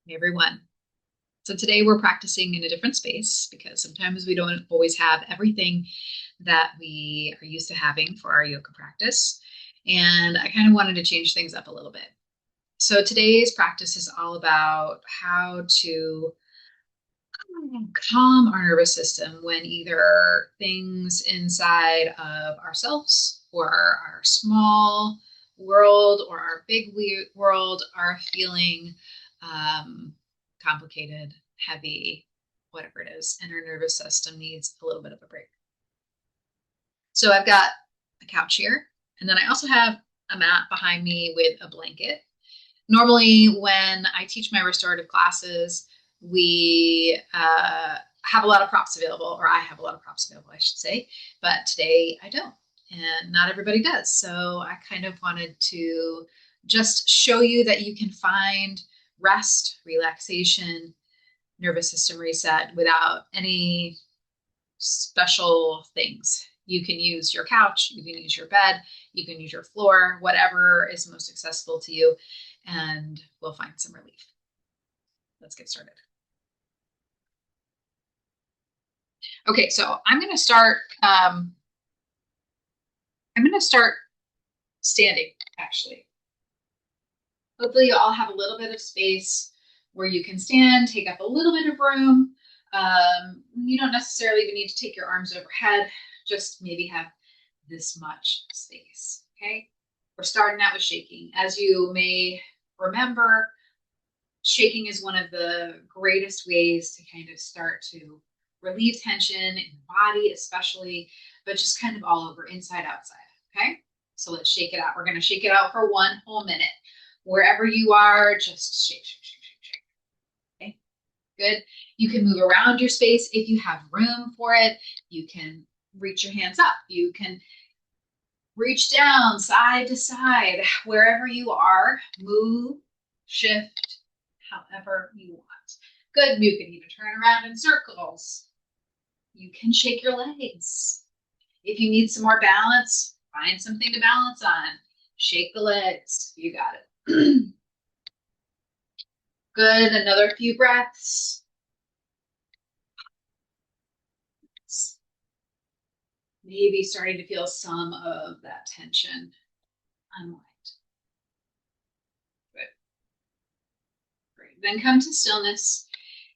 Hey everyone. So today we're practicing in a different space because sometimes we don't always have everything that we are used to having for our yoga practice. And I kind of wanted to change things up a little bit. So today's practice is all about how to calm our nervous system when either things inside of ourselves or our small world or our big world are feeling um, complicated, heavy, whatever it is, and our nervous system needs a little bit of a break. So I've got a couch here, and then I also have a mat behind me with a blanket. Normally, when I teach my restorative classes, we have a lot of props available, or I have a lot of props available, I should say, but today I don't, and not everybody does. So I kind of wanted to just show you that you can find rest, relaxation, nervous system reset without any special things. You can use your couch, you can use your bed, you can use your floor, whatever is most accessible to you, and we'll find some relief. Let's get started. Okay, so I'm going to start. I'm going to start standing. Actually, hopefully you all have a little bit of space where you can stand, take up a little bit of room. You don't necessarily even need to take your arms overhead. Just maybe have this much space. Okay, we're starting out with shaking. As you may remember, shaking is one of the greatest ways to kind of start to relieve tension in the body, especially, but just kind of all over, inside, outside. Okay, so let's shake it out. We're going to shake it out for 1 whole minute. Wherever you are, just shake, shake, shake, shake, shake. Okay, good. You can move around your space if you have room for it. You can reach your hands up. You can reach down side to side. Wherever you are, move, shift, however you want. Good. You can even turn around in circles. You can shake your legs. If you need some more balance, find something to balance on. Shake the legs. You got it. Good. Another few breaths. Maybe starting to feel some of that tension unwind. Good. Great. Then come to stillness.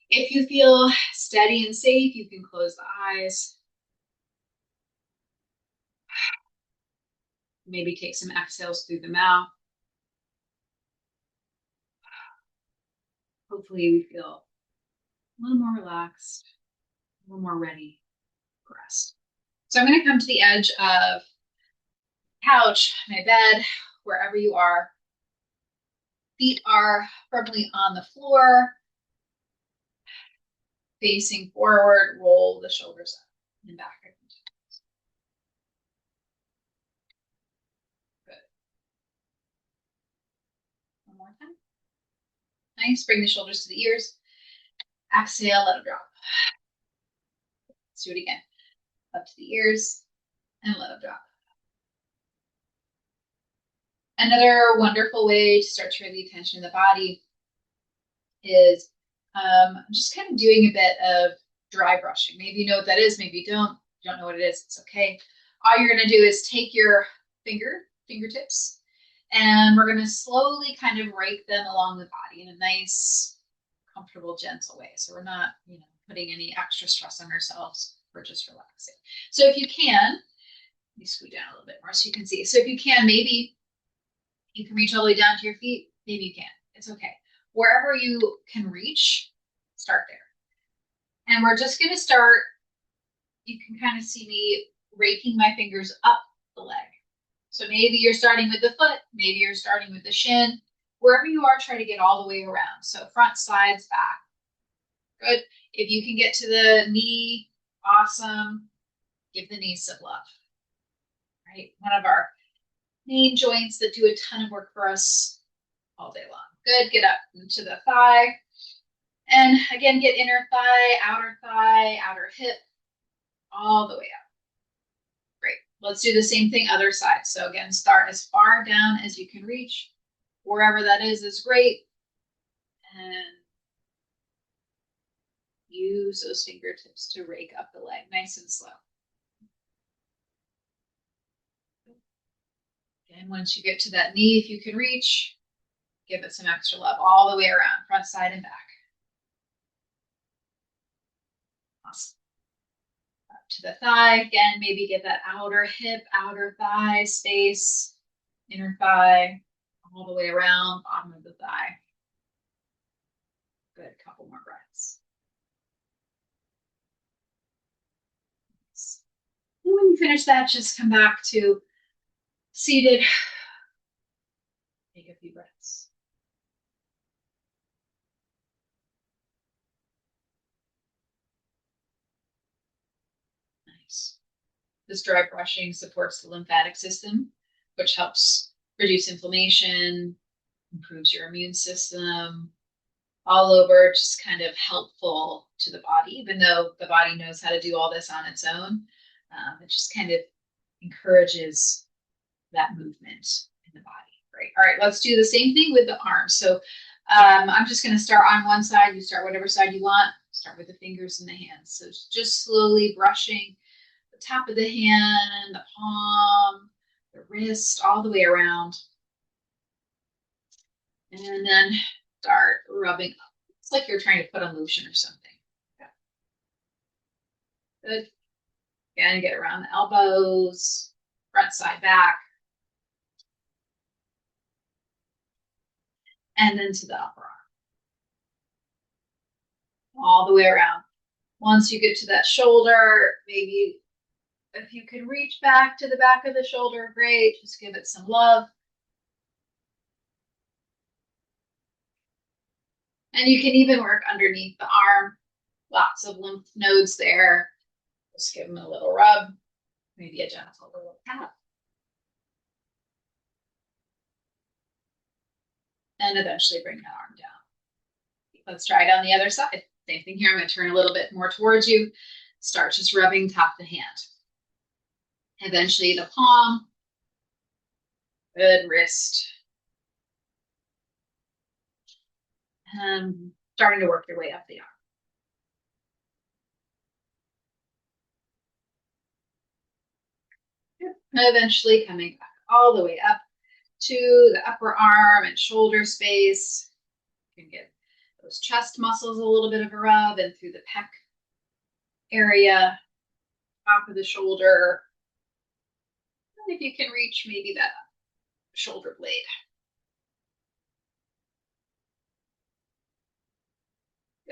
If you feel steady and safe, you can close the eyes. Maybe take some exhales through the mouth. Hopefully we feel a little more relaxed, a little more ready for rest. So I'm going to come to the edge of the couch, my bed, wherever you are. Feet are firmly on the floor, facing forward, roll the shoulders up and back. Good. One more time. Nice. Bring the shoulders to the ears. Exhale, let them drop. Let's do it again. Up to the ears and let them drop. Another wonderful way to start to relieve tension in the body is just kind of doing a bit of dry brushing. Maybe you know what that is, maybe you don't. If you don't know what it is, it's okay. All you're going to do is take your fingertips, and we're going to slowly kind of rake them along the body in a nice, comfortable, gentle way. So we're not, putting any extra stress on ourselves. We're just relaxing. So if you can, let me scoot down a little bit more so you can see. So if you can, maybe you can reach all the way down to your feet. Maybe you can't. It's okay. Wherever you can reach, start there. And we're just going to start, you can kind of see me raking my fingers up the leg. So maybe you're starting with the foot, maybe you're starting with the shin. Wherever you are, try to get all the way around. So front, sides, back. Good. If you can get to the knee, awesome. Give the knee some love. Right? One of our main joints that do a ton of work for us all day long. Good. Get up into the thigh. And again, get inner thigh, outer hip, all the way up. Great. Let's do the same thing other side. So again, start as far down as you can reach. Wherever that is great. And use those fingertips to rake up the leg, nice and slow. And once you get to that knee, if you can reach, give it some extra love all the way around, front, side, and back. Awesome. Up to the thigh, again, maybe get that outer hip, outer thigh space, inner thigh, all the way around, bottom of the thigh. Good, couple more breaths. And when you finish that, just come back to seated. Take a few breaths. Nice. This dry brushing supports the lymphatic system, which helps reduce inflammation, improves your immune system, all over, just kind of helpful to the body, even though the body knows how to do all this on its own. It just kind of encourages that movement in the body. Great. All right, let's do the same thing with the arms. So I'm just going to start on one side. You start whatever side you want. Start with the fingers and the hands. So just slowly brushing the top of the hand, the palm, the wrist, all the way around. And then start rubbing up. It's like you're trying to put on lotion or something. Yeah. Good. Again, get around the elbows, front, side, back. And then to the upper arm. All the way around. Once you get to that shoulder, maybe if you can reach back to the back of the shoulder, great. Just give it some love. And you can even work underneath the arm. Lots of lymph nodes there. Just give them a little rub, maybe a gentle little tap. And eventually bring that arm down. Let's try it on the other side. Same thing here. I'm going to turn a little bit more towards you. Start just rubbing top of the hand. Eventually the palm. Good, wrist. And starting to work your way up the arm. And eventually coming back all the way up to the upper arm and shoulder space. You can get those chest muscles a little bit of a rub and through the pec area, top of the shoulder. And if you can reach maybe that shoulder blade.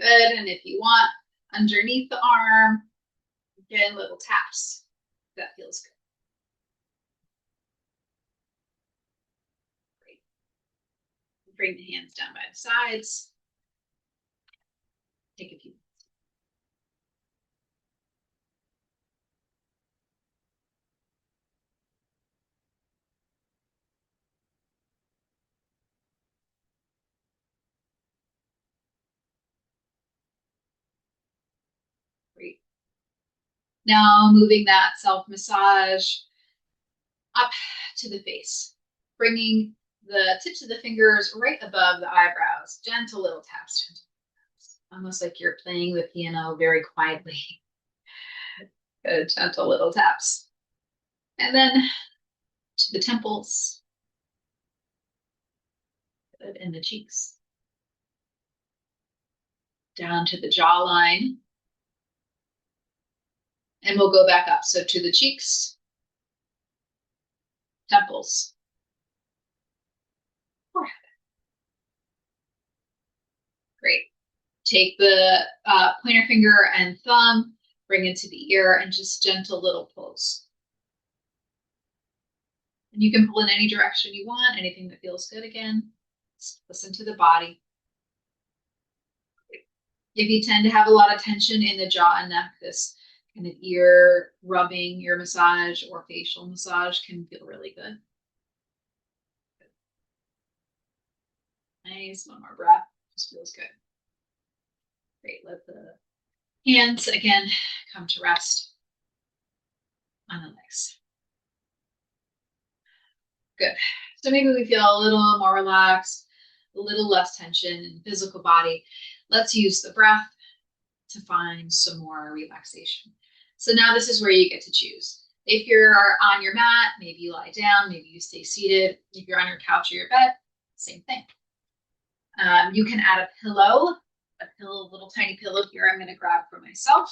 Good, and if you want, underneath the arm, again, little taps. That feels good. Great. Bring the hands down by the sides. Take a few. Great. Now moving that self-massage up to the face, bringing the tips of the fingers right above the eyebrows, gentle little taps, almost like you're playing the piano very quietly. Good, gentle little taps. And then to the temples. Good, and the cheeks. Down to the jawline. And we'll go back up. So to the cheeks, temples, forehead. Great. Take the pointer finger and thumb, bring it to the ear, and just gentle little pulls. And you can pull in any direction you want, anything that feels good again. Just listen to the body. If you tend to have a lot of tension in the jaw and neck, this kind of ear rubbing, ear massage, or facial massage can feel really good. Nice, one more breath. Just feels good. Great, let the hands again come to rest on the legs. Good. So maybe we feel a little more relaxed, a little less tension in the physical body. Let's use the breath to find some more relaxation. So now this is where you get to choose. If you're on your mat, maybe you lie down, maybe you stay seated. If you're on your couch or your bed, same thing. You can add a pillow, little tiny pillow here I'm going to grab for myself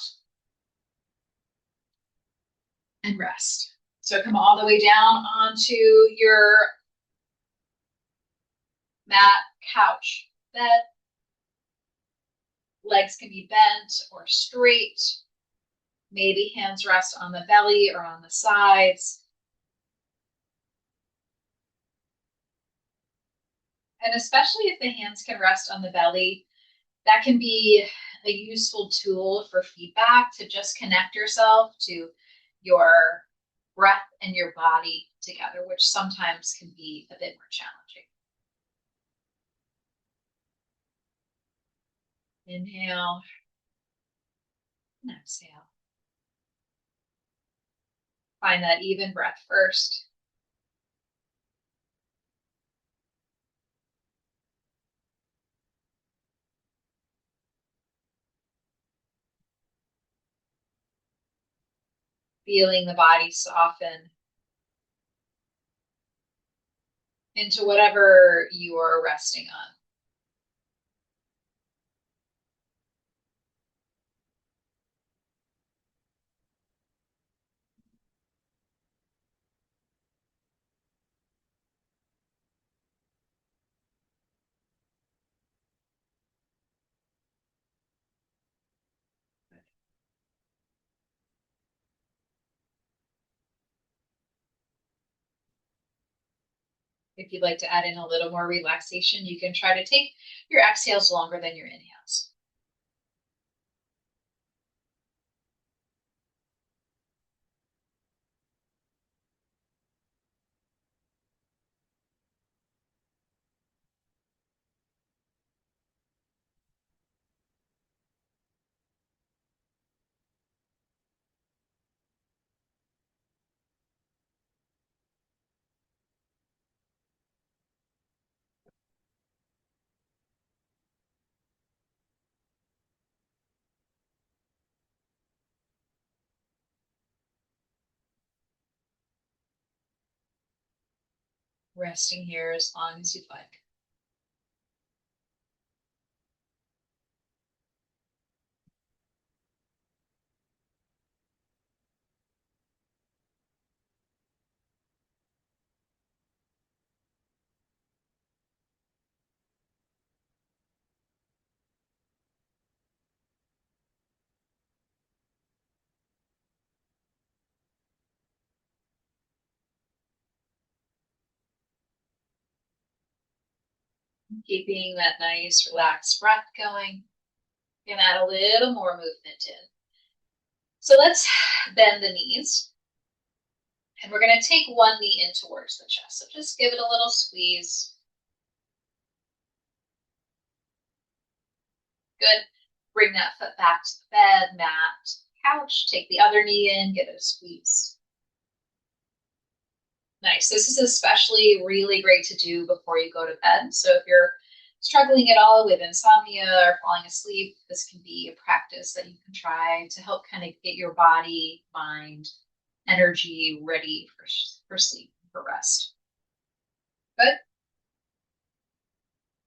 and rest. So come all the way down onto your mat, couch, bed. Legs can be bent or straight. Maybe hands rest on the belly or on the sides. And especially if the hands can rest on the belly, that can be a useful tool for feedback to just connect yourself to your breath and your body together, which sometimes can be a bit more challenging. Inhale and exhale. Find that even breath first. Feeling the body soften into whatever you are resting on. If you'd like to add in a little more relaxation, you can try to take your exhales longer than your inhales. Resting here as long as you'd like. Keeping that nice relaxed breath going. You can add a little more movement in. So let's bend the knees. And we're going to take one knee in towards the chest. So just give it a little squeeze. Good. Bring that foot back to the bed, mat, couch. Take the other knee in, give it a squeeze. Nice. This is especially really great to do before you go to bed. So if you're struggling at all with insomnia or falling asleep, this can be a practice that you can try to help kind of get your body, mind, energy ready for sleep, for rest. Good.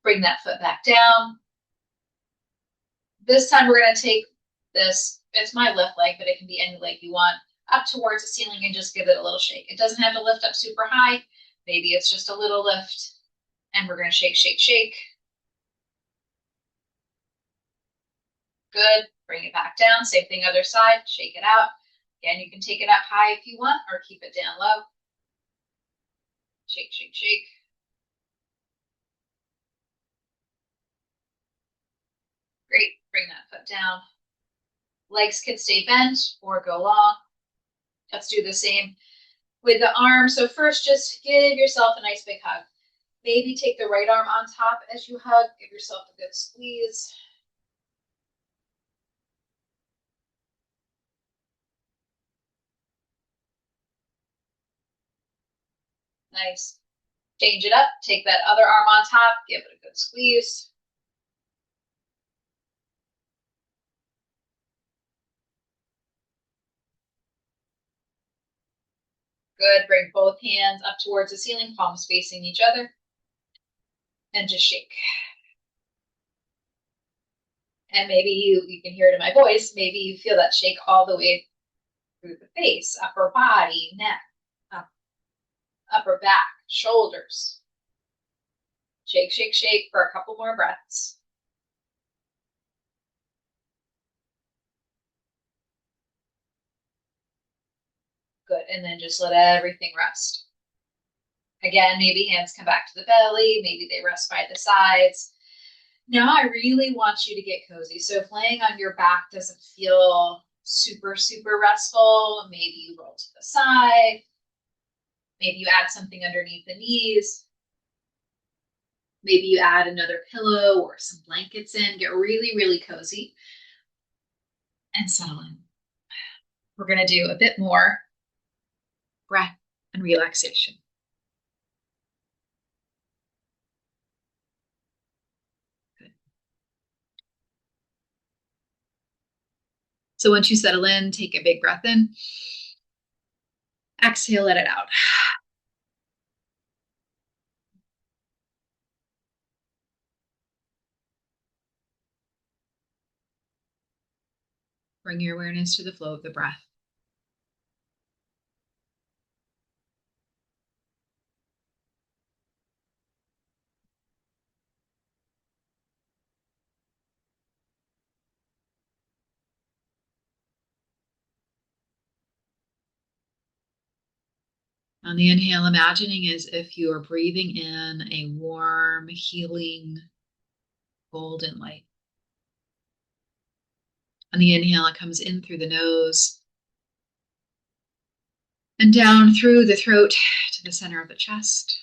Bring that foot back down. This time we're going to take this, it's my left leg, but it can be any leg you want, up towards the ceiling and just give it a little shake. It doesn't have to lift up super high. Maybe it's just a little lift. And we're going to shake, shake, shake. Good. Bring it back down. Same thing other side. Shake it out. Again, you can take it up high if you want or keep it down low. Shake, shake, shake. Great. Bring that foot down. Legs can stay bent or go long. Let's do the same with the arm. So first, just give yourself a nice big hug. Maybe take the right arm on top as you hug. Give yourself a good squeeze. Nice. Change it up. Take that other arm on top. Give it a good squeeze. Good. Bring both hands up towards the ceiling, palms facing each other, and just shake. And maybe you can hear it in my voice. Maybe you feel that shake all the way through the face, upper body, neck, upper back, shoulders. Shake, shake, shake for a couple more breaths. Good. And then just let everything rest. Again, maybe hands come back to the belly. Maybe they rest by the sides. Now I really want you to get cozy. So if laying on your back doesn't feel super, super restful, maybe you roll to the side. Maybe you add something underneath the knees. Maybe you add another pillow or some blankets in. Get really, really cozy and settle in. We're going to do a bit more breath and relaxation. Good. So once you settle in, take a big breath in. Exhale, let it out. Bring your awareness to the flow of the breath. On the inhale, imagining as if you are breathing in a warm, healing, golden light. On the inhale, it comes in through the nose and down through the throat to the center of the chest.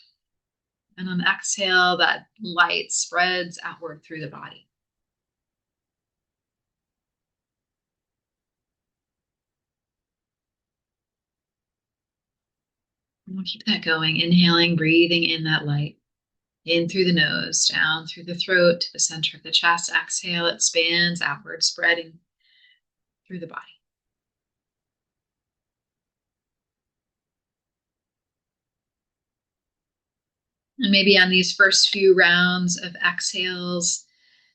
And on the exhale, that light spreads outward through the body. And we'll keep that going, inhaling, breathing in that light. In through the nose, down through the throat to the center of the chest. Exhale, it expands outward, spreading through the body. And maybe on these first few rounds of exhales,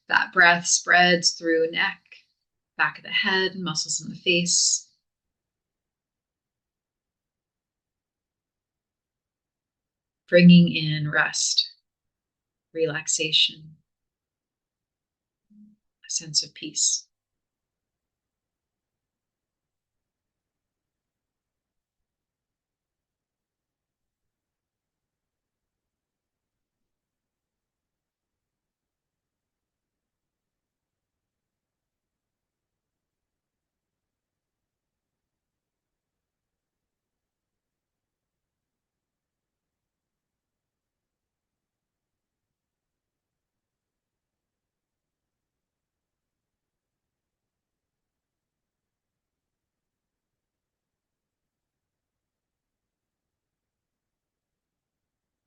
that breath spreads through neck, back of the head, muscles in the face. Bringing in rest, relaxation, a sense of peace.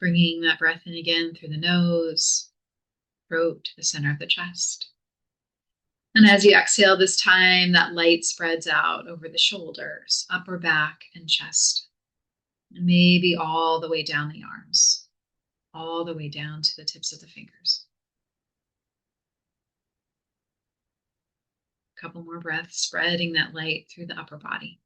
Bringing that breath in again through the nose, throat to the center of the chest. And as you exhale this time, that light spreads out over the shoulders, upper back, and chest. And maybe all the way down the arms, all the way down to the tips of the fingers. A couple more breaths, spreading that light through the upper body.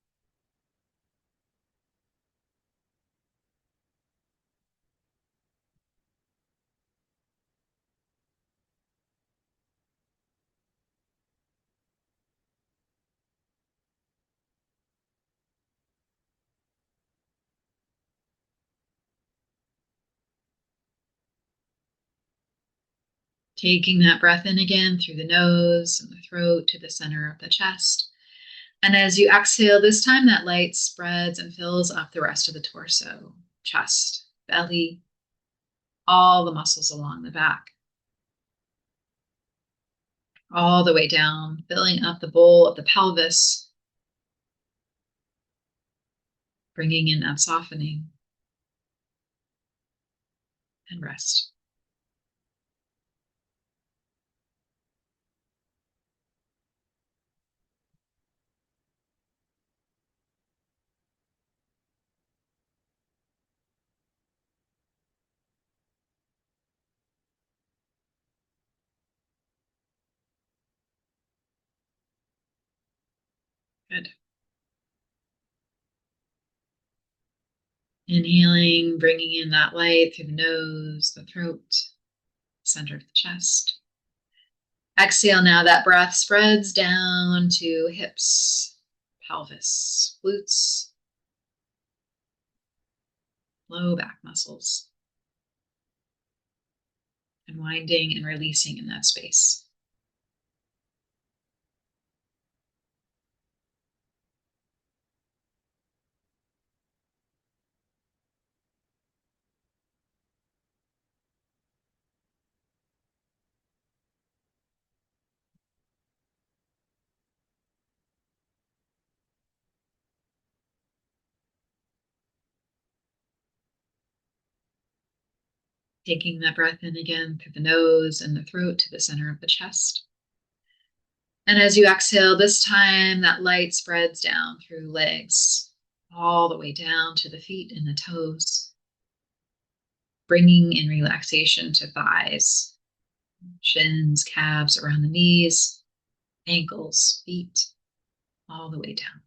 Taking that breath in again through the nose and the throat to the center of the chest. And as you exhale this time, that light spreads and fills up the rest of the torso, chest, belly, all the muscles along the back. All the way down, filling up the bowl of the pelvis, bringing in that softening and rest. Good. Inhaling, bringing in that light through the nose, the throat, center of the chest. Exhale now, that breath spreads down to hips, pelvis, glutes, low back muscles, unwinding and releasing in that space. Taking that breath in again through the nose and the throat to the center of the chest. And as you exhale, this time that light spreads down through legs, all the way down to the feet and the toes, bringing in relaxation to thighs, shins, calves, around the knees, ankles, feet, all the way down.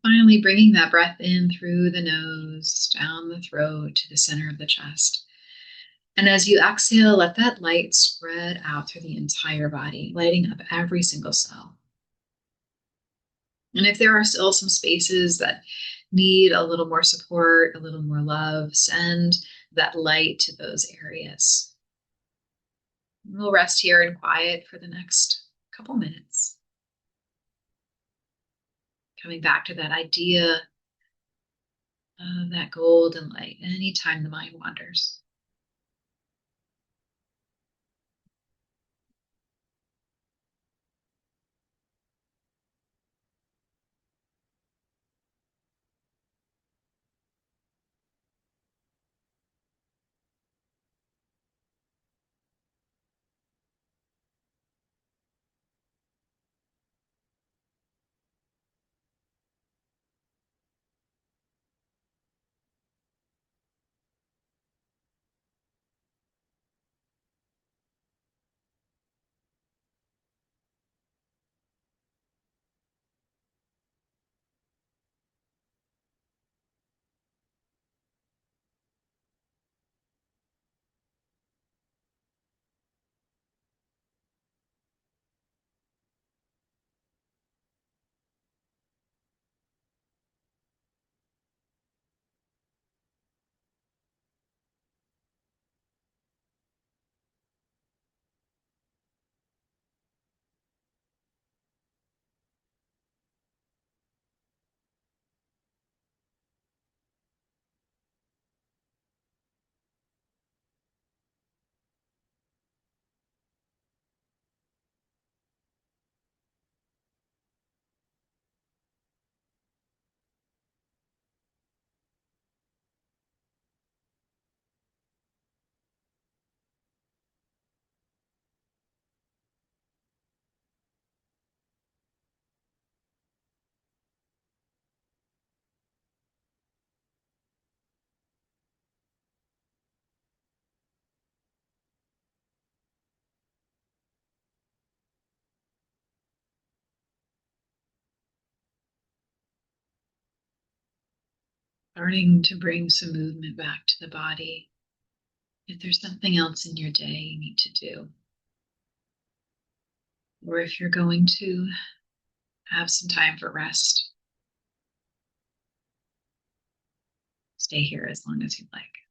Finally, bringing that breath in through the nose, down the throat to the center of the chest. And as you exhale, let that light spread out through the entire body, lighting up every single cell. And if there are still some spaces that need a little more support, a little more love, send that light to those areas. We'll rest here in quiet for the next couple minutes. Coming back to that idea of that golden light anytime the mind wanders. Starting to bring some movement back to the body. If there's something else in your day you need to do, or if you're going to have some time for rest, stay here as long as you'd like.